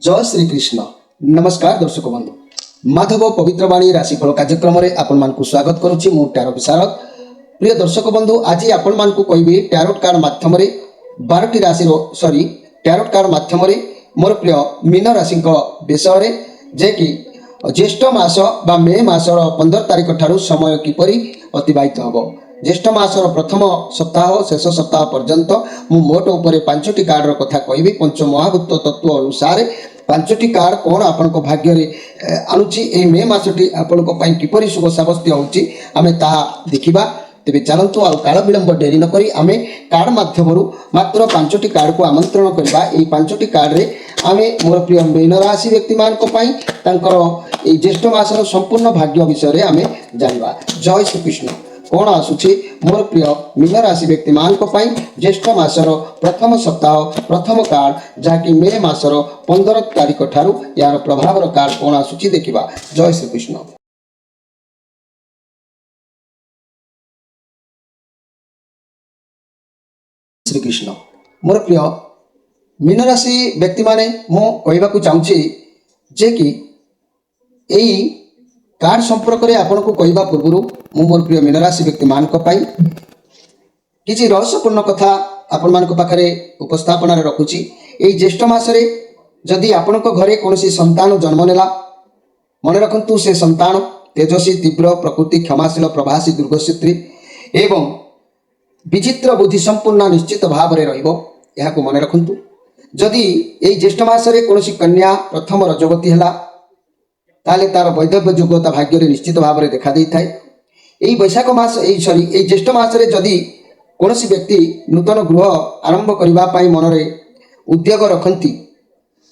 जय श्री कृष्ण। नमस्कार दर्शक बंधु, माधव पवित्रवाणी राशिफल कार्यक्रम में आपण मानकु स्वागत करुच्ची। मु टैरो विशारद। प्रिय दर्शक बंधु, आज आपण मानकु कहबी टैरोट कार्ड माध्यम 12टी राशि टैरोट कार्ड माध्यम मोर प्रिय मीन राशि विषय जे कि ज्येष्ठ मास बा मे मासर 15 तारिख ठारू समय किपरि अतिबाहित होबो। ज्येष्ठ मासर प्रथम सप्ताह शेष सप्ताह पर्यंत मु मोट उपरे 5टी कार्डर कथा कहबी। पंच महाभूत तत्व अनुसार 5टी कार्ड कौन आपण भाग्य आणुची ए मे मासटी आपण किपरि शुभ साब्यस्त होउची आमे ताहा देखिबा। तेबे चलंतु आ काल विलंब डेरी न करी आमे कार्ड माध्यम मात्र 5टी कार्ड को आमंत्रण करबा। ए 5टी कार्ड रे आमे मोर प्रिय मीन राशि व्यक्ति मान को पई तांकर ए ज्येष्ठ मासर संपूर्ण भाग्य विषय रे आमे जानबा। जय श्री कृष्ण। कौन आसुची मोर प्रिय मीन राशि व्यक्ति मान को पई ज्येष्ठ मासर प्रथम सप्ताह प्रथम कार्ड जाकि मे मासर 15 तारिख ठारू यार प्रभावर कार्ड कौन आसुची देखिबा। जय श्री कृष्ण। श्री कृष्ण। मोर प्रिय मीन राशि व्यक्ति माने मु कहबाकू चाहूची जे कि एई कार्ड संपर्क में आपन को कहबा पूर्व मु मोर प्रिय मीन राशि व्यक्ति मान को पाई किछि रहस्यपूर्ण कथा आपण मान को पाखरे उपस्थापन रे रखुची। एई ज्येष्ठ मासरे जदि आपण को घरे कोनोसी संतान जन्म नेला, मन रखंतु से संतान तेजस्वी तीव्र प्रकृति क्षमाशील प्रभासी दुर्गक्षेत्री एवं विचित्र बुद्धि संपूर्ण निश्चित भाव में रहिबो। एहाकु मन रखंतु। जदि एई ज्येष्ठ मासरे कोनोसी कन्या प्रथम रजवती हला ताले तार वैधव्य योग्यता भाग्य रे निश्चित भाव में देखा दै थाए। एई वैशाख मास एई ज्येष्ठ मासरे जदि कोनोसी व्यक्ति नूतन गृह आरंभ करबा पई मन रे उद्योग रखंती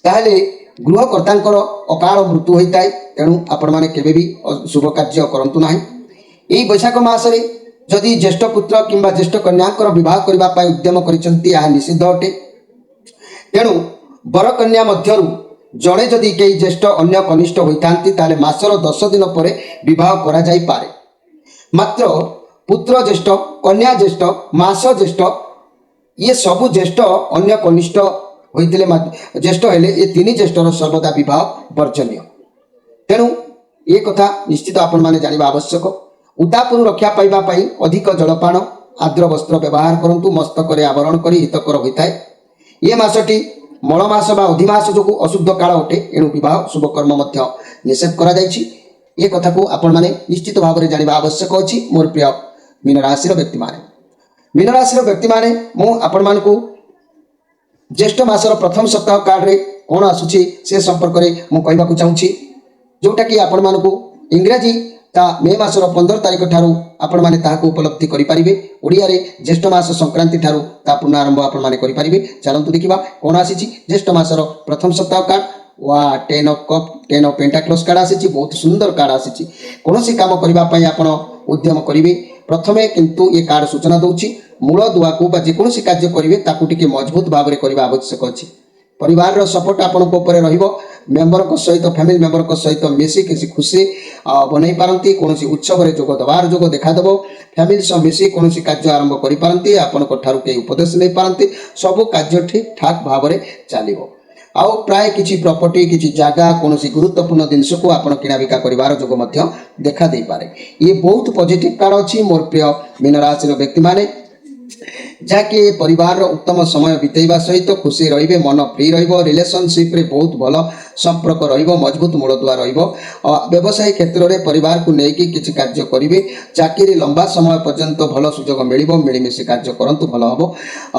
ताले गृहकर्तांकर अकाल मृत्यु होइताए। तेणु आपण माने केबे भी शुभ कार्य करंतु नाही। एई वैशाख मासरे जदि ज्येष्ठ पुत्र किंबा ज्येष्ठ कन्याकर विवाह करबा पई उद्यम करिसंती आ निषिद्ध अटे। तेणु बर कन्या मध्यरु जड़े जदि कई ज्येष्ठ अन्य कनिष्ठ होइतांती ताले मासर 10 दिन परे विवाह करा जाई पारे। मात्र पुत्र ज्येष्ठ कन्या ज्येष्ठ मास ज्येष्ठ ये सबु ज्येष्ठ अन्य कनिष्ठ होइतिले ज्येष्ठ हेले ये तीन ज्येष्ठर सर्वदा विवाह वर्जनीय। तेणु ये कथा निश्चित आपण माने जानिबा आवश्यक। उतापुर रक्षा पाइबा पई अधिक जलपान आर्द्र वस्त्र व्यवहार करंतु। मस्तक रे आवरण करी हितकर होइताए। ये मासटी मल मास बा अधिमास जो अशुद्ध काल अटे। एणु विवाह शुभ कर्म मध्य निषेध करा जायछि। ये कथा को आपण माने निश्चित भाव में जानिबा आवश्यक अछि। मोर प्रिय मीन राशि व्यक्ति माने मु आपण मानकु ज्येष्ठ मासर प्रथम सप्ताह कार्ड रे कोन आसुछि से संपर्क रे मु कहबाकू चाहूछि, जोटा कि आपण मानकु इंग्रजी ता मे मासर 15 तारिख ठारू आपण माने ताहाको उपलब्धि करि परिबे। ओडिया रे ज्येष्ठ मास संक्रांति ठारू ता पुनरारंभ आपण माने करि परिबे। चलंतु देखिबा कोन आसीछि ज्येष्ठ मासर प्रथम सप्ताह कार्ड। वा 10 ऑफ कप 10 ऑफ पेंटाक्लस कार्ड आसीछि। बहुत सुंदर कार्ड आसीछि। कोनोसी काम करिबा पई आपण उद्यम करिवे प्रथमे, किंतु ये कार्ड सूचना दउछि मूल दुआ को बा जे कोनोसी कार्य करिवे ताकू टिके मजबूत भाव रे करिबा आवश्यक अछि। परिवार रो सपोर्ट आपण को ऊपर रहिबो। मेंबर को सहित फैमिली मेंबर को सहित मिसी किसी खुशी बनई पारंती। कोनोसी उत्सव रे जोग दबार जोग देखा देबो। फैमिली सह मिसी कोनोसी कार्य आरंभ करि पारंती। आपण को ठारू के उपदेश नै पारंती। सब कार्य ठीक ठाक भाव रे चलिबो। आउ प्राय किछि प्रॉपर्टी किछि जागा कोनोसी गुरुत्वपूर्ण जिनिस को आपण किना बिका करिवार जोग मध्य देखा दे पारे। ये बहुत पॉजिटिव कार्ड अछि। मोर प्रिय मीन राशि रो व्यक्ति माने जाके परिवार उत्तम समय बितेबा सहित खुशी रहिबे, मन फ्री रहिबो। रिलेशनशिप रे बहुत भलो संपर्क रहिबो, मजबूत मूलदुआ रहिबो। व्यवसाय क्षेत्र रे परिवार को नेकी किछि कार्य करिवे। चाकरी लंबा समय पर्यंत भलो सुजोग मिलिबो। मिलिमिशि कार्य करंतु भलो हबो।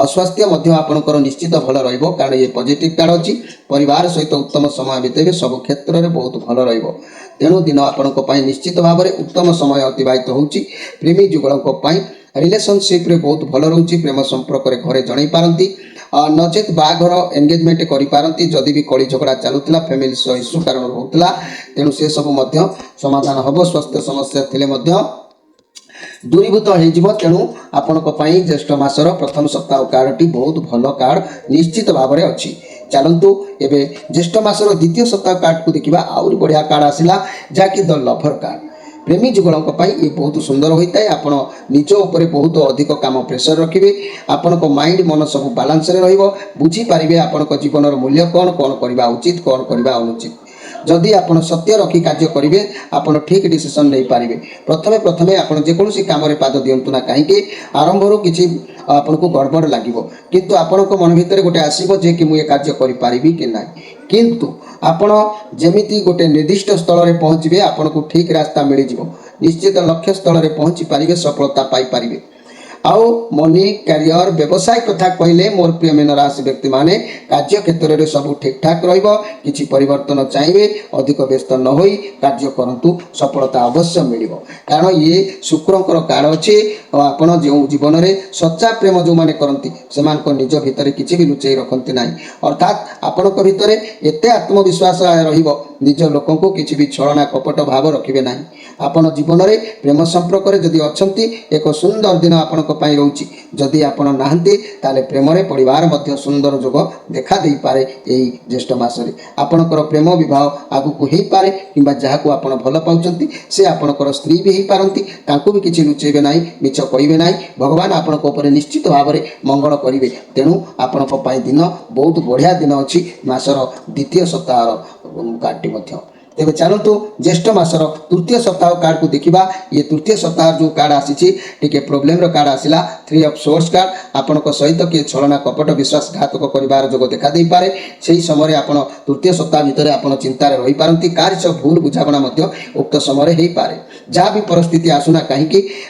स्वास्थ्य मध्य आपनकर निश्चित भलो रहिबो, कारण ये पॉजिटिव कार्ड अछि। परिवार सहित उत्तम समय बितेबे, सब क्षेत्र रे बहुत भलो रहिबो। तेणु दिन आपनक पई निश्चित भाव में उत्तम समय अतिबाहित होउची। प्रेमी जुगलक पई रिलेशनशिप रे बहुत भल रोची। प्रेम संपर्क रे घरे जणई पारंती, नचेत बाघर एंगेजमेंट करि पारंती। जदि भी कଳି झगड़ा चालुतला फैमिली सह इश्यू कारण होउतला, तेणु से सब मध्य समाधान हबो। स्वास्थ्य समस्या थिले मध्य दूरीभूत हो। तेणु आपनक पई ज्येष्ठ मासर प्रथम सप्ताह कार्डटी बहुत भल कार्ड निश्चित भाव में अच्छी। चलंतु एबे ज्येष्ठ मासर द्वितीय सप्ताह कार्ड को देखिबा। आउरी बढ़िया कार्ड आसिला जाकि द लभर कार्ड। प्रेमी जुगलक ये बहुत सुंदर होता है। आपण निज उपर बहुत अधिक काम प्रेसर रखिए, आपण माइंड मन सब बालांस बुझी पारे आपण जीवन मूल्य कौन कौन करवा उचित कौन करवा अनुचित। जदि आप सत्य रखी कार्य करेंगे आप ठीक डिसीजन नहीं पारे। प्रथमे प्रथमे आप जेकोसी काम पाद दिंतु ना कहीं आरंभ किसी आपन को गड़बड़ लगे, किंतु आपण मन भितर गोटे आसो जे कि मुझे कार्य करि कि ना, किंतु आपण जमीती गोटे निर्दिष्ट स्थल में पहुँचे आपन को ठीक रास्ता मिल जाव, निश्चित लक्ष्य स्थल में पहुँची पारे, सफलता पाई पारे। आउ मनी कैरियर व्यवसाय कथा कहले मोर प्रिय मीन राशि व्यक्ति माने कार्य क्षेत्र में सब ठीक ठाक किछि परिवर्तन चाहिए, अधिक व्यस्त न होई कार्य करंतु, सफलता अवश्य मिलिबो। कारण ये शुक्रंकर काल अछि, आपण जो जीवन में सच्चा प्रेम जो माने करंती सेमानक निज भितर किछि भी लुचै रखंती नाही, अर्थात आपणक भितर एते आत्मविश्वास रहिबो निज लोकन को किछि भी छलना कपट भाव रखिबे नाही। आपण जीवन में प्रेम संपर्क रे जदि अछंती एक सुंदर दिन आपणक पई रहउची, जदि आपण नाहंती ताले प्रेम रे परिवार मध्य सुंदर जोग देखा देई पारे। एई ज्येष्ठ मासरे आपणकर प्रेम विवाह आगु को हेई पारे, किंबा जाहाको आपण भल पाउचंती से आपणकर स्त्री भी हेई पारंती, तांको भी किछि लुचेबे नाही, मिछ कहिबे नाही। भगवान आपणक ऊपर निश्चित भाव रे मंगल करिवे। तेणु आपणक पई दिन बहुत बढ़िया दिन अछि, मासर द्वितीय सप्ताह कार्ड मध्य। तेरे चलतु ज्येष्ठ मासर तृतीय सप्ताह कार्ड को देखा। ये तृतीय सप्ताह जो कार्ड आसी टे प्रोब्लेम कार्ड आसला 3 ऑफ सोर्स कार्ड। आपण सहित किए छलना कपट विश्वासघातक कर जोग देखा दे पारे। से समय आप तृतीय सप्ताह भितर आप चिंतार रही पारती, कार सब भूल बुझाणा उक्त समय हो पारे। जहाँ भी परिस्थिति आसुना कहीं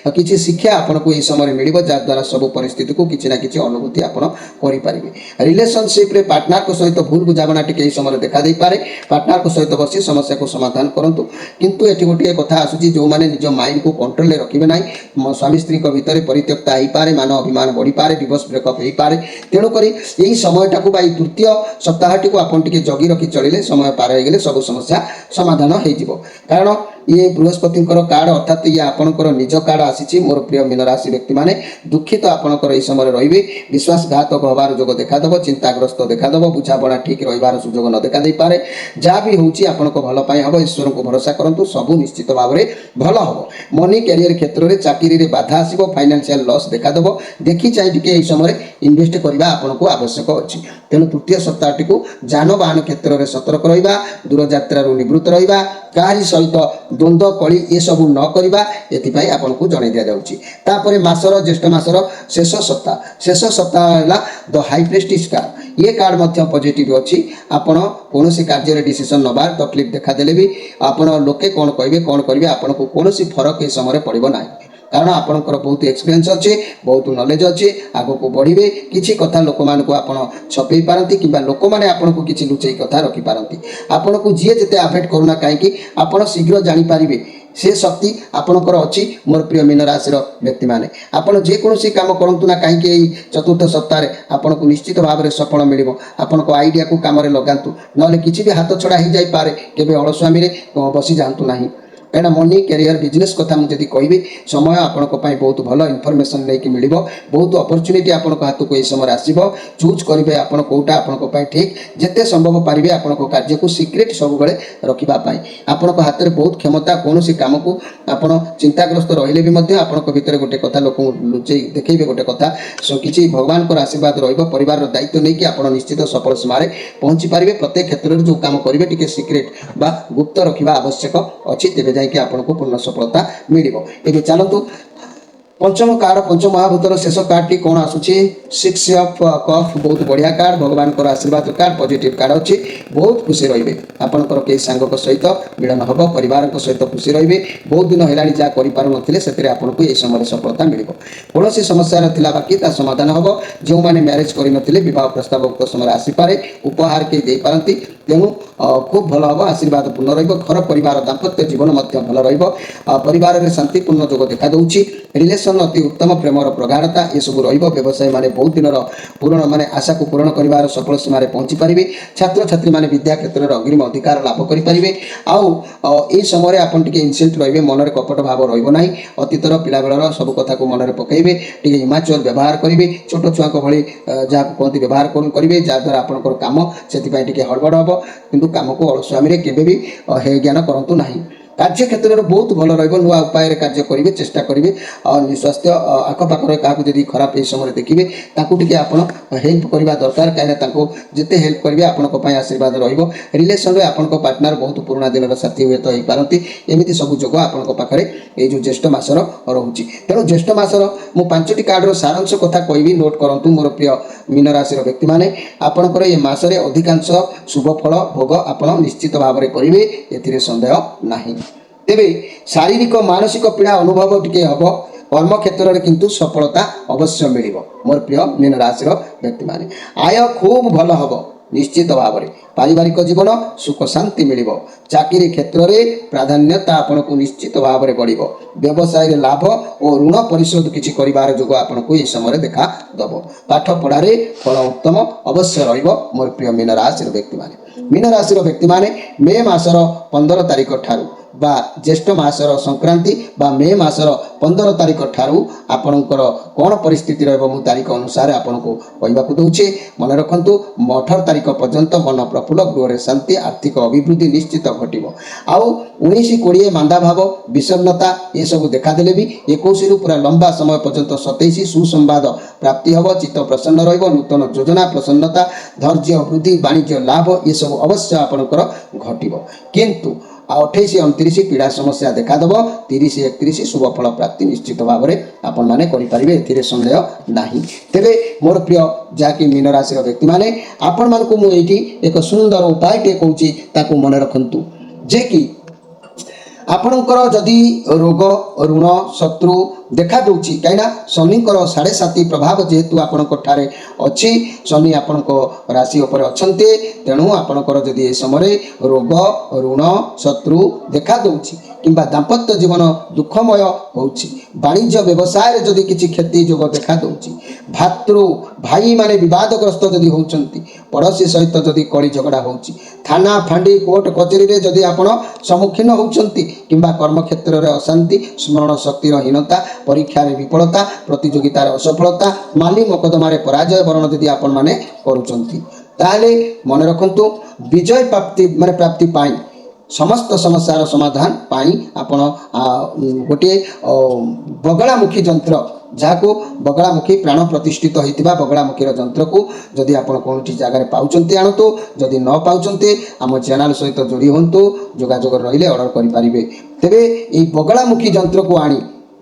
किसी शिक्षा आपन को यह समय मिल, जहाद्वारा सब परिस्थिति को किसी ना कि अनुभूति आपरे। रिलेशनशिप रे पार्टनर सहित भूल बुझाणा टे समय देखा दे पारे। पार्टनर सहित बसी समस्या को समाधान करंतु, किंतु एटी गोटे कथा आसुची जो माने निज माइंड को कंट्रोल ले रखिबे नाही, स्वामी स्त्री को भितर परित्यक्ता हो पारे, मान अभिमान बढ़ी पारे, डिवोर्स ब्रेकअप हो पारे। तेणु करी यही समयटा को बाई तृतीय सप्ताहटी को आपन टिके जगी रखी चलिले समय पार हो गले सब समस्या समाधान हो जिवो। कारण ये बृहस्पति कार्ड अर्थात ये आपणकर निज कार्ड आसी। मोर प्रिय मीन राशि व्यक्ति माने दुखित आपणकर समय रही, विश्वासघातक हबार जोग देखादेव, चिंताग्रस्त देखादेव, बुझापड़ा ठीक रही सुजोग न देखा दे पारे। जहाँ भी होची आपणक भल पाई हम, ईश्वर को भरोसा करंतु, सबू निश्चित भाव में भल हम। मनी कैरियर क्षेत्र में चाकरी रे बाधा आसो, फाइनेंशियल लॉस देखादेव। देखी चाहिए टिके यह समय इन्वेस्ट करने आपन को आवश्यक अच्छी। तेणु तृतीय सप्ताहटी को जानवाहन क्षेत्र में सतर्क रहा, दूरयात्रु निवृत्त रहा, कहारी सहित द्वंद्व कली ये सबू न करवा, एथिपाई आपन को जणाई दिया जाउची। तापरे मासर ज्येष्ठ मासर शेष सप्ताह है द हाई प्रेस्टिज कार्ड। ये कार्ड मध्य पॉजिटिव अच्छी। आपण कौन कार्य रे डिसीजन नबार तकलीफ देखा देले भी आपण लोके कौन कहे कौन करेंगे आपन को कौन फरक ये समय पड़ो ना, कारण आपणकर बहुत एक्सपीरियंस अच्छे, बहुत नॉलेज अच्छे, आगो को बढ़े। किसी कथा लोक मान को आप छपे पारती, कि लोक मैंने आपन को किसी लुचई कथा रखी पारती। आपन को जी जिते अफेक्ट करूना कहीं आप शीघ्र जानीपारे से शक्ति आपणकर अच्छी। मोर प्रिय मीन राशि व्यक्ति माने आपन जेकोसी काम करूँ ना कहीं चतुर्थ सप्ताह आपन को निश्चित भाव में सफल मिल। आपन को आइडिया को काम लगातु, ना किसी भी हाथ छड़ा हो जाए, केवे अलस्वामी बसी जातु ना। कहीं मनी कैरियर बिजनेस कथा मुझे कहबी समय आपण बहुत भल इनफर्मेशन लेकिन मिल, बहुत अपरच्युनिटी आपण हाथ को यह समय आसो। चूज करेंगे आप कौटा आपण ठीक, जिते संभव पारे आपण कार्य को सिक्रेट सब रखापी। आपण हाथ में बहुत क्षमता, कौन काम को आप चिंताग्रस्त रही भर गोटे कथा लोक लुचई देखेबे गोटे कथा किसी भगवान को आशीर्वाद रहिबार दायित्व नहीं कि आप निश्चित सफल सीमार पहुँची पारे। प्रत्येक क्षेत्र में जो काम करेंगे टी सिक्रेट बा गुप्त रखा आवश्यक अच्छी, तेज कि आपको पूर्ण सफलता मिल। ए चलतु पंचम कार्ड, पंचम महाभूतर शेष कार्ड टी कौन आसूची 6 ऑफ कप। बहुत बढ़िया कार्ड, भगवान को आशीर्वाद कार्ड, पॉजिटिव कार्ड अच्छी। बहुत खुशी रहिबे, आपनकर के सांग सहित मिलन हम, परिवार सहित खुशी रहिबे। बहुत दिन है जहाँ करें से आपको ये समय सफलता मिल। कौन समस्या थिला बाकी ता समाधान हम। जो मैंने मैरिज करनथिले विवाह प्रस्ताव उक्त समय आसीपे, उपहार के दे पारती। तेणु खूब भल हम, आशीर्वाद पूर्ण रहिबो। घर परिवार दाम्पत्य जीवन भल रहिबो, परिवार में शांतिपूर्ण जोग देखा दउची। रिलेशन अति उत्तम, प्रेमर प्रगाढ़ता ये सब रहिबो। व्यवसायी माने बहुत दिन पूर्ण माने आशा को पूर्ण कर सफल सीमार पहुँची पारे। छात्र छात्री माने विद्या क्षेत्र में अग्रिम अधिकार लाभ करेंगे। आउ समय आपन टिके इनसेंट रहिबे, मन में कपट भाव रहिबो नाही। अतीतर पिलाबेलर सब कथा को मन में पकेबे, टिके इमाचुअर व्यवहार करेंगे। छोट छुआ भली जहाँ कहते व्यवहार करेंगे, जहाद्वारा आपंकर काम से हड़बड़ हम, किंतु काम को अलस्वामी केवे भी हे ज्ञान करूँ ना। कार्य क्षेत्र में बहुत भल नुआ उपाय कार्य करेंगे चेष्टा करेंगे स्वास्थ्य आखपाखे क्या जब खराब ये समय देखिए टे आप हेल्प करवा दरकार कहीं जिते हेल्प करेंगे आपण आशीर्वाद रिलेसन में आपण पार्टनर बहुत पुराना दिन साथी हुए तो हो पारती एमती सब जोग आपण पाखे ये जो ज्येष्ठ मासर रोचे तेणु ज्येष्ठ मासर मु 5टी कार्डर सारांश कथा कहबी नोट करूँ मोर प्रिय मीन राशि व्यक्ति मैंने आपणकर ये मसरे अधिकांश शुभ फल भोग आप निश्चित भाव में करेंगे ए सन्देह नहीं। तेबे शारीरिक मानसिक पीड़ा अनुभव टिके हम कर्म क्षेत्र में किंतु सफलता अवश्य मिल मोर प्रिय मीन राशि व्यक्ति मैंने आय खूब भल हम निश्चित भाव में पारिवारिक जीवन सुख शांति मिल चाकरी क्षेत्र में प्राधान्यता आपन को निश्चित भाव में बढ़ व्यवसाय लाभ और ऋण परिशोध किसी कर जोग आपको ये समय देखा दब पाठ पढ़ारे फल उत्तम अवश्य रोर प्रिय मीन राशि व्यक्ति मैंने मीन राशि व्यक्ति मैंने मे मासर 15 तारिख ठारू बा ज्येष्ठ मासर संक्रांति बा मे मासर 15 तारिख ठारू आपणकर कौन परिस्थिति रही तारिख अनुसार आपन को कहवाक दूचे मन रखु 18 तारिख पर्यंत मन प्रफुल्ल गृह शांति आर्थिक अभिवृद्धि निश्चित घटो आउ 19-20 मांदा भाव विषन्नता ये सब देखादेले भी 21 पूरा लंबा समय पर्यंत 27 सुसंवाद प्राप्ति हम चित्त प्रसन्न नूतन योजना प्रसन्नता धैर्य वृद्धि वाणिज्य लाभ ये सब अवश्य आपणकर घटो किंतु 28-29 पीड़ा समस्या देखादेव 30-31 शुभ फल प्राप्ति निश्चित भाव में आपण मैंने करेंगे सन्देह नहीं। तेरे मोर प्रिय जहाँकि मीन राशि व्यक्ति मैंने आपण मानक मुझे एक सुंदर उपाय टे कहूँ मन रखु जे कि आपणकर जदि रोग ऋण शत्रु देखा दूची कहीं शनिकर 7.5 प्रभाव जेहेतु आपंठारे अच्छी शनि आपण राशि उपर अच्छे तेणु आपणकर जदि ये समय रोग ऋण शत्रु देखा दूची किंबा दाम्पत्य जीवन दुखमय होउची वाणिज्य व्यवसाय जदि किसी क्षति जोग देखा दूची भातृ भाई माने विवादग्रस्त जदि होउचंती पड़ोसी सहित जदि कड़ी झगड़ा होउची थाना फांडी कोर्ट कचेरी रे जदि आपण सम्मुखीन होउचंती किंबा कर्म क्षेत्र में अशांति स्मरण शक्तिर हीनता परीक्षा रे विफलता प्रतियोगितार असफलता माली मकदमार पराजय वरण जदि आपण माने करूचंती ताले मन रखंतु विजय प्राप्ति माने प्राप्ति पाई समस्त समस्यार समाधान पाई आपण गोटे बगलामुखी यंत्र जहाँ बगलामुखी प्राण प्रतिष्ठित होता बगलामुखी यंत्र को जदि आप कौन जगह पाँच आणतु जदि न पाँच आम चैनल सहित जोड़ी हूँ जोगाजोग रही अर्डर करेंगे तेरे ये बगलामुखी यंत्र को आनी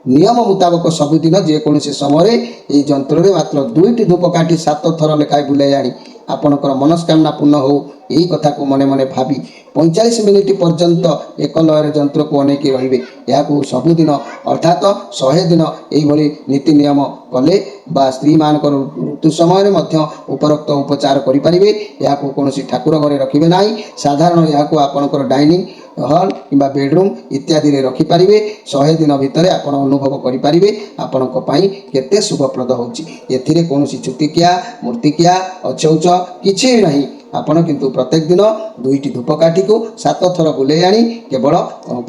नियम मुताबक सबुदिन जेकोसी समय ये यंत्र में मात्र 2टी धूपकाठी 7 थर लेखाएं बुलाई आनी आपणकर मनस्कामना पूर्ण हो यही कथा को मने मने भावी 45 मिनिट पर्यंत एक लयर यंत्र को अनेक रे या सबुदिन अर्थात 100 दिन यही नीति नियम कले बा स्त्री मान ऋतु समय उपरोक्त उपचार करेंगे या कौन ठाकुर घरे रखिए ना साधारण या आपणकर डाइनिंग हॉल किंबा बेडरूम इत्यादि रे रखिपारे 100 दिन भितर आपण अनुभव करेंगे आपण केते शुभप्रद होची एथिरे कौनसी छुतिकिया मूर्तिकिया अछौच किछि नहीं आपण किंतु प्रत्येक दिन 2टी धूपकाठी को 7 थर बुले आनी केवल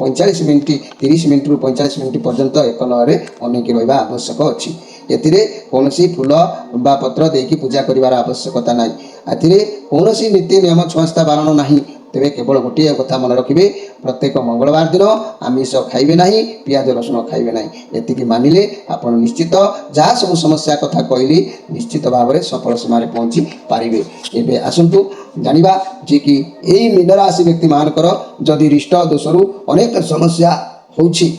45 मिनिट 30 मिनिट रु 45 मिनिट पर्यंत एक लहरे अनेक रहा आवश्यक अच्छी एथिरे कौनसी फूल बा पत्र देकी पूजा करिवार आवश्यकता नहीं एथिरे कौनसी नीति नियम छुआस्ता बारण नहीं तेरे केवल गोटे कथा मन रखिए प्रत्येक मंगलवार दिन आमिष खाइबे नहीं पियाज रसुण खाइबे नहीं एतिकी मानिले आपण निश्चित जहाँ सब समस्या कथा कहली निश्चित भाव में सफल सीमा पहुँची पारिबे। एबे आसंतु जानिबा जे कि एई मीन राशि व्यक्ति मानकर जदि रिष्ट दोषरु अनेक समस्या होउछि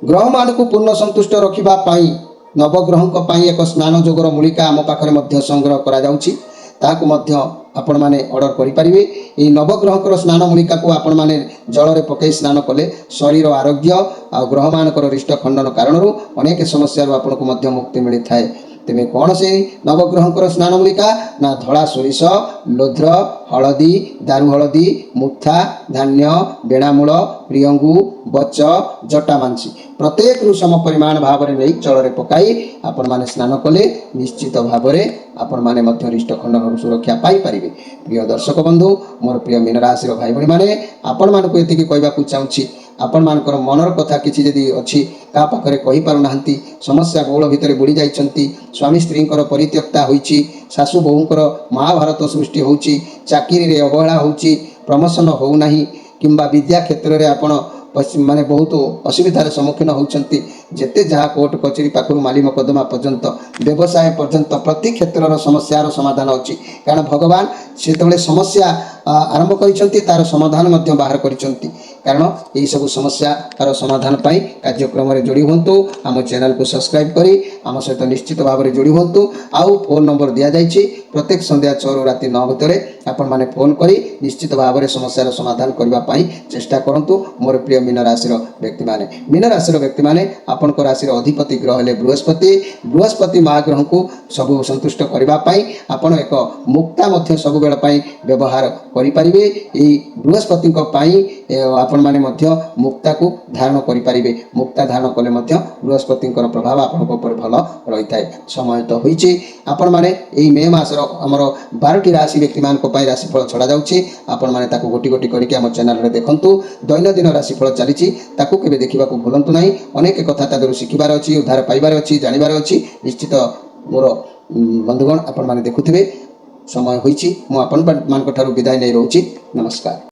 ग्रह मान को पूर्ण संतुष्ट रखिबा पाई नवग्रह पाई एक स्नान जोगर मूलिका आम पाखरे मध्य संग्रह करा जाउछि ताकू मध्य आपण माने ऑर्डर करि परिबे। एई नवग्रहकर स्नान मूलिका को आपण माने जल रे पकई स्नान कले शरीर आरोग्य आ ग्रह मानकर रिष्ट खंडन कारणरू अनेक समस्या आपण को मध्य मुक्ति मिली थाए। तेरे कौन से नवग्रहकर स्नान मूलिका ना धड़ा सोरिष लोध्र हलदी दारू हलदी मुथा धान्य बेणामूल प्रियंगु बच जटामांसी प्रत्येक सम परिमाण भाव में नहीं जल पकाई आपण माने स्नान कले निश्चित भाव में आपण माने मध्य रिष्ट खंडन सुरक्षा पाई परिबे। प्रिय दर्शक बंधु मोर प्रिय मीन राशि भाई भाई मैंने आपण मानक एतिकी कहबाकू चाहूँगी आपण मानकर मनर कथा किसी जदि अच्छी का पाखरे कहि पारु नाहंती समस्या बहुल भितर बुड़ी जाइछंती स्वामी स्त्रींकर परित्यक्ता होईची सासु बहुंकर महाभारत सृष्टि होउची चाकरी रे अवहेला होउची ପ୍ରମୋସନ୍ ହେଉନାହିଁ କିମ୍ବା ବିଦ୍ୟା କ୍ଷେତ୍ରରେ ଆପଣ ମାନେ ବହୁତ ଅସୁବିଧାର ସମ୍ମୁଖୀନ ହେଉଛନ୍ତି। ଯେତେ ଯାହା କୋର୍ଟ କଚେରୀ ପାଖରୁ ମାଲି ମକଦ୍ଦମା ପର୍ଯ୍ୟନ୍ତ ବ୍ୟବସାୟ ପର୍ଯ୍ୟନ୍ତ ପ୍ରତି କ୍ଷେତ୍ରର ସମସ୍ୟାର ସମାଧାନ ଅଛି। କାରଣ ଭଗବାନ ଯେତେବେଳେ ସମସ୍ୟା ଆରମ୍ଭ କରିଛନ୍ତି ତାର ସମାଧାନ ମଧ୍ୟ ବାହାର କରିଛନ୍ତି। କାରଣ ଏହିସବୁ ସମସ୍ୟାର ସମାଧାନ ପାଇଁ କାର୍ଯ୍ୟକ୍ରମରେ ଯୋଡ଼ି ହୁଅନ୍ତୁ। ଆମ ଚ୍ୟାନେଲକୁ ସବସ୍କ୍ରାଇବ୍ କରି ଆମ ସହିତ ନିଶ୍ଚିତ ଭାବରେ ଯୋଡ଼ି ହୁଅନ୍ତୁ। ଆଉ ଫୋନ୍ ନମ୍ବର ଦିଆଯାଇଛି, ପ୍ରତ୍ୟେକ ସନ୍ଧ୍ୟା 6ରୁ ରାତି 9 ଭିତରେ ଆପଣମାନେ ଫୋନ୍ କରି ନିଶ୍ଚିତ ଭାବରେ ସମସ୍ୟାର ସମାଧାନ କରିବା ପାଇଁ ଚେଷ୍ଟା କରନ୍ତୁ। ମୋର ପ୍ରିୟ ମୀନ ରାଶିର ବ୍ୟକ୍ତିମାନେ, ମୀନ ରାଶିର ବ୍ୟକ୍ତିମାନେ, ଆପଣଙ୍କ ରାଶିର ଅଧିପତି ଗ୍ରହ ହେଲେ ବୃହସ୍ପତି। ବୃହସ୍ପତି ମହାଗ୍ରହଙ୍କୁ ସବୁ ସନ୍ତୁଷ୍ଟ କରିବା ପାଇଁ ଆପଣ ଏକ ମୁକ୍ତା ମଧ୍ୟ ସବୁବେଳ ପାଇଁ ବ୍ୟବହାର କରିପାରିବେ। ଏହି ବୃହସ୍ପତିଙ୍କ ପାଇଁ ଆପଣମାନେ ମଧ୍ୟ ମୁକ୍ତାକୁ ଧାରଣ କରିପାରିବେ। ମୁକ୍ତା ଧାରଣ କଲେ ମଧ୍ୟ ବୃହସ୍ପତିଙ୍କର ପ୍ରଭାବ ଆପଣଙ୍କ ଉପରେ ଭଲ ରହିଥାଏ। ସମୟ ତ ହୋଇଛି, ଆପଣମାନେ ଏହି ମେ ମାସର ଆମର 12ଟି ରାଶି ବ୍ୟକ୍ତିମାନଙ୍କ ପାଇଁ ରାଶିଫଳ ଛଡ଼ାଯାଉଛି। ଆପଣମାନେ ତାକୁ ଗୋଟି ଗୋଟି କରିକି ଆମ ଚ୍ୟାନେଲରେ ଦେଖନ୍ତୁ। ଦୈନନ୍ଦିନ ରାଶିଫଳ ଚାଲିଛି, ତାକୁ କେବେ ଦେଖିବାକୁ ଭୁଲନ୍ତୁ ନାହିଁ। ଅନେକ କଥା ତା ଦେହରୁ ଶିଖିବାର ଅଛି, ଉଦ୍ଧାର ପାଇବାର ଅଛି, ଜାଣିବାର ଅଛି। ନିଶ୍ଚିତ ମୋର ବନ୍ଧୁଗଣ ଆପଣମାନେ ଦେଖୁଥିବେ। ସମୟ ହୋଇଛି, ମୁଁ ଆପଣମାନଙ୍କଠାରୁ ବିଦାୟ ନେଇ ରହୁଛି। ନମସ୍କାର।